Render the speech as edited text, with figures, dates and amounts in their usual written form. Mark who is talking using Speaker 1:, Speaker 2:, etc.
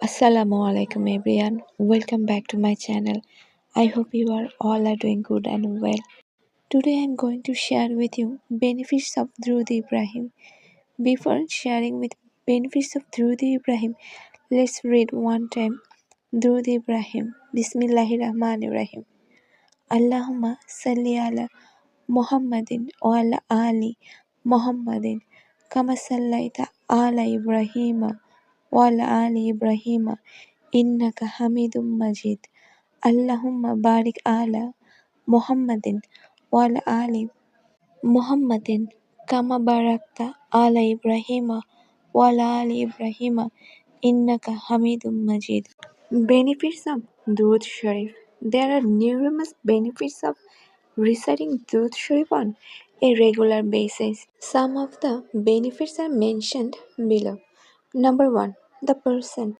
Speaker 1: Assalamu alaikum everyone. Welcome back to my channel. I hope you are all are doing good and well. Today I am going to share with you benefits of Durud Ibrahim. Before sharing with benefits of Durud Ibrahim, let's read one time Durud Ibrahim. Bismillahirrahmanirrahim. Allahumma salli ala Muhammadin wa ala ali Muhammadin kama sallaita ala Ibrahim wa ala ali Ibrahim innaka hamidum majid. Allahumma barik ala Muhammadin wa ala ali Muhammadin kama barakta ala Ibrahim wa ala ali Ibrahim innaka hamidum majid. Benefits of Durud Sharif. There are numerous benefits of reciting Durud Sharif on a regular basis. Some of the benefits are mentioned below. Number 1. The person